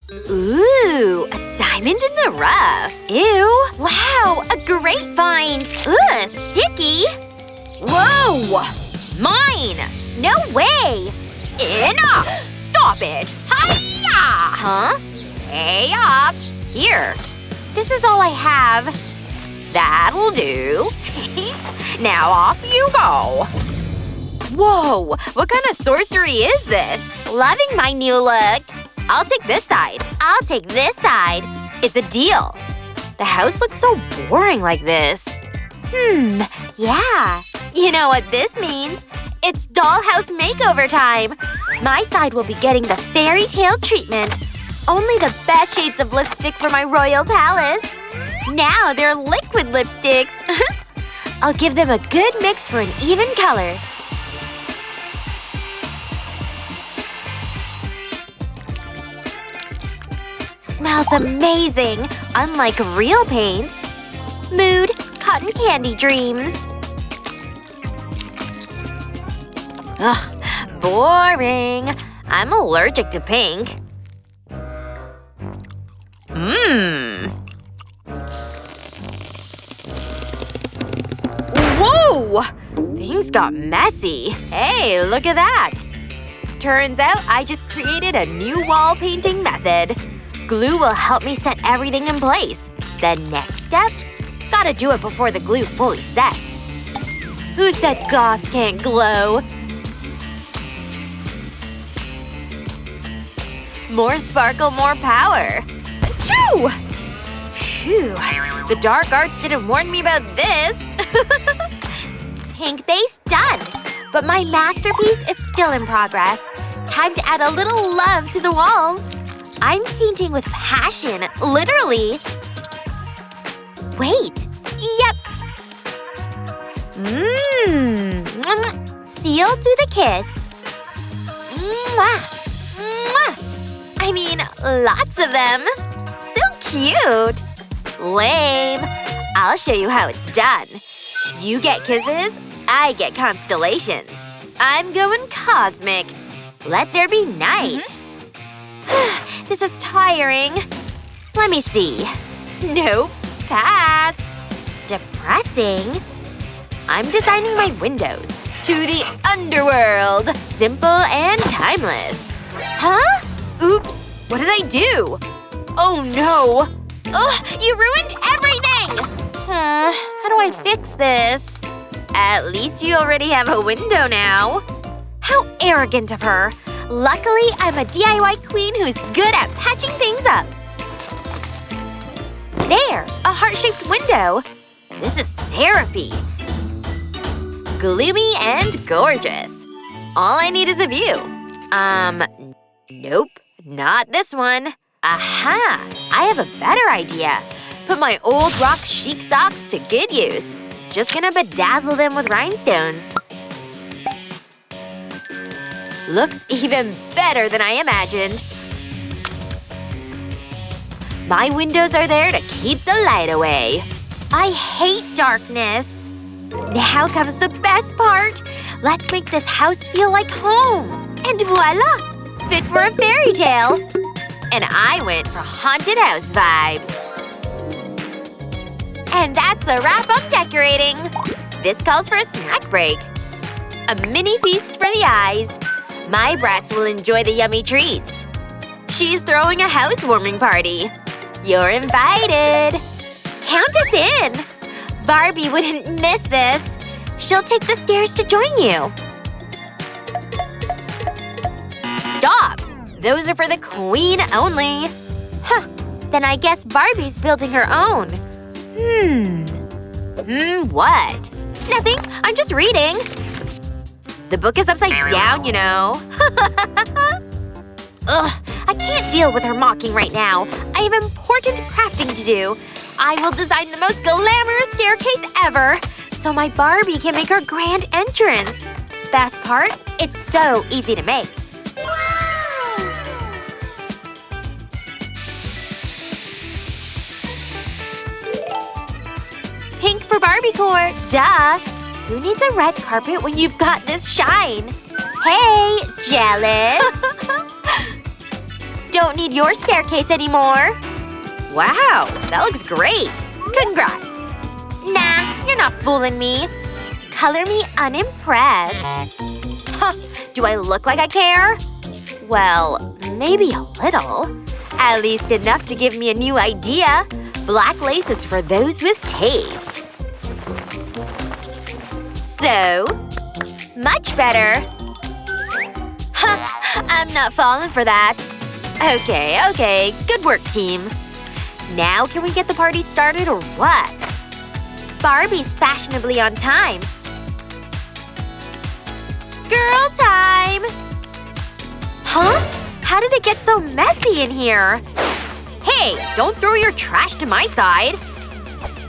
Ooh, a diamond in the rough. Ew. Wow, a great find. Ugh, sticky. Whoa! Mine! No way! Enough! Stop it! Hi-ya! Huh? Hey up! Here. This is all I have. That'll do. Now off you go. Whoa! What kind of sorcery is this? Loving my new look. I'll take this side. I'll take this side. It's a deal. The house looks so boring like this. Yeah. You know what this means? It's dollhouse makeover time! My side will be getting the fairy tale treatment. Only the best shades of lipstick for my royal palace. Now they're liquid lipsticks. I'll give them a good mix for an even color. Smells amazing, unlike real paints. Mood, cotton candy dreams. Ugh, boring. I'm allergic to pink. Whoa! Things got messy. Hey, look at that. Turns out I just created a new wall painting method. Glue will help me set everything in place. The next step? Gotta do it before the glue fully sets. Who said goths can't glow? More sparkle, more power. Achoo! Phew. The dark arts didn't warn me about this. Pink base done. But my masterpiece is still in progress. Time to add a little love to the walls. I'm painting with passion, literally. Wait. Yep. Seal to the kiss. Mwah. Mwah. I mean, lots of them. So cute. Lame. I'll show you how it's done. You get kisses, I get constellations. I'm going cosmic. Let there be night. This is tiring. Let me see. Nope. Pass. Depressing. I'm designing my windows to the underworld. Simple and timeless. Huh? Oops. What did I do? Oh no. Ugh, you ruined everything! How do I fix this? At least you already have a window now. How arrogant of her. Luckily, I'm a DIY queen who's good at patching things up. There! A heart-shaped window. This is therapy. Gloomy and gorgeous. All I need is a view. Nope. Not this one. Aha! I have a better idea. Put my old rock chic socks to good use. Just gonna bedazzle them with rhinestones. Looks even better than I imagined. My windows are there to keep the light away. I hate darkness. Now comes the best part. Let's make this house feel like home. And voila! Fit for a fairy tale. And I went for haunted house vibes. And that's a wrap on decorating. This calls for a snack break. A mini feast for the eyes. My brats will enjoy the yummy treats. She's throwing a housewarming party. You're invited. Count us in. Barbie wouldn't miss this. She'll take the stairs to join you. Stop! Those are for the queen only. Huh. Then I guess Barbie's building her own. What? Nothing. I'm just reading. The book is upside down, you know. Ugh. I can't deal with her mocking right now. I have important crafting to do. I will design the most glamorous staircase ever, so my Barbie can make her grand entrance. Best part? It's so easy to make. Pink for Barbiecore, duh! Who needs a red carpet when you've got this shine? Hey, jealous? don't need your staircase anymore. Wow, that looks great. Congrats. Nah, you're not fooling me. Color me unimpressed. Huh, do I look like I care? Well, maybe a little. At least enough to give me a new idea. Black lace is for those with taste. So, much better. Huh, I'm not falling for that. Okay, good work, team. Now can we get the party started or what? Barbie's fashionably on time. Girl time! Huh? How did it get so messy in here? Hey, don't throw your trash to my side.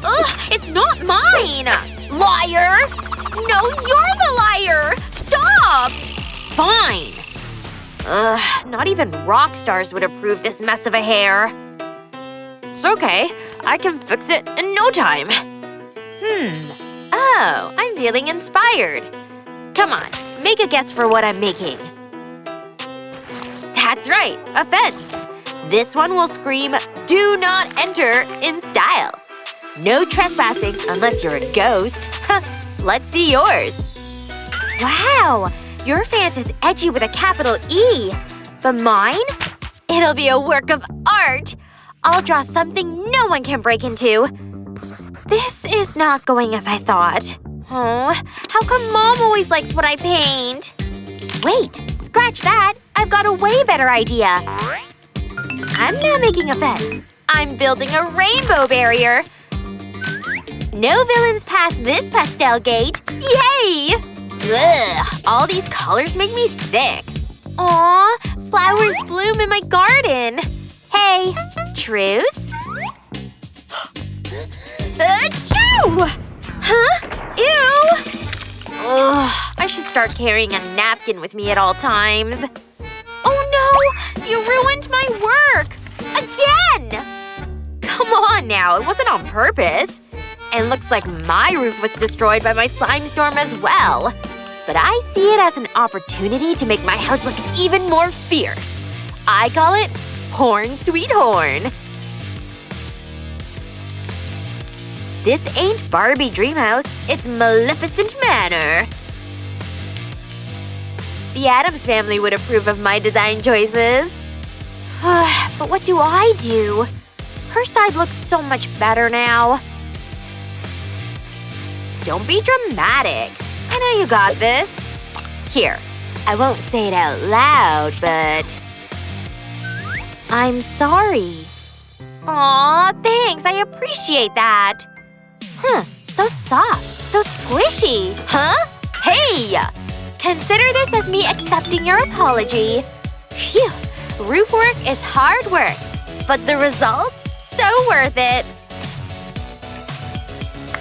Ugh, it's not mine! Liar! No, you're the liar! Stop! Fine. Ugh, not even rock stars would approve this mess of a hair. It's okay. I can fix it in no time. Oh, I'm feeling inspired. Come on, make a guess for what I'm making. That's right, a fence. This one will scream, "Do not enter" in style. No trespassing unless you're a ghost. Let's see yours. Wow, your fence is edgy with a capital E. But mine? It'll be a work of art. I'll draw something no one can break into. This is not going as I thought. Oh, how come Mom always likes what I paint? Wait, scratch that. I've got a way better idea. I'm not making a fence. I'm building a rainbow barrier. No villains pass this pastel gate. Yay! Ugh, all these colors make me sick. Aw, flowers bloom in my garden. Hey, truce? Achoo! Huh? Ew! Ugh, I should start carrying a napkin with me at all times. Oh no! You ruined my work! Again! Come on now, it wasn't on purpose. And looks like my roof was destroyed by my slime storm as well. But I see it as an opportunity to make my house look even more fierce. I call it Horn Sweet Horn. This ain't Barbie Dreamhouse, it's Maleficent Manor. The Addams family would approve of my design choices. But what do I do? Her side looks so much better now. Don't be dramatic. I know you got this. Here, I won't say it out loud, but… I'm sorry. Aw, thanks, I appreciate that. So soft, so squishy. Huh? Hey! Consider this as me accepting your apology. Phew, roof work is hard work. But the result? So worth it.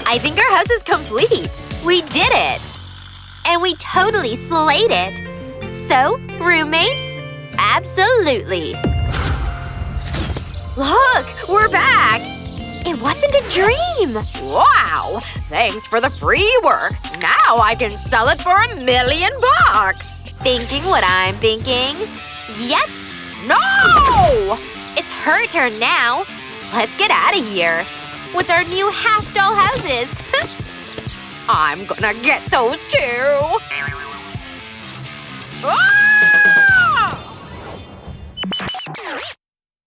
I think our house is complete. We did it. And we totally slayed it. So, roommates? Absolutely. Look! We're back! It wasn't a dream! Wow! Thanks for the free work. Now I can sell it for $1 million! Thinking what I'm thinking? Yep! No! It's her turn now. Let's get out of here. With our new half-doll houses. I'm gonna get those too! Ah!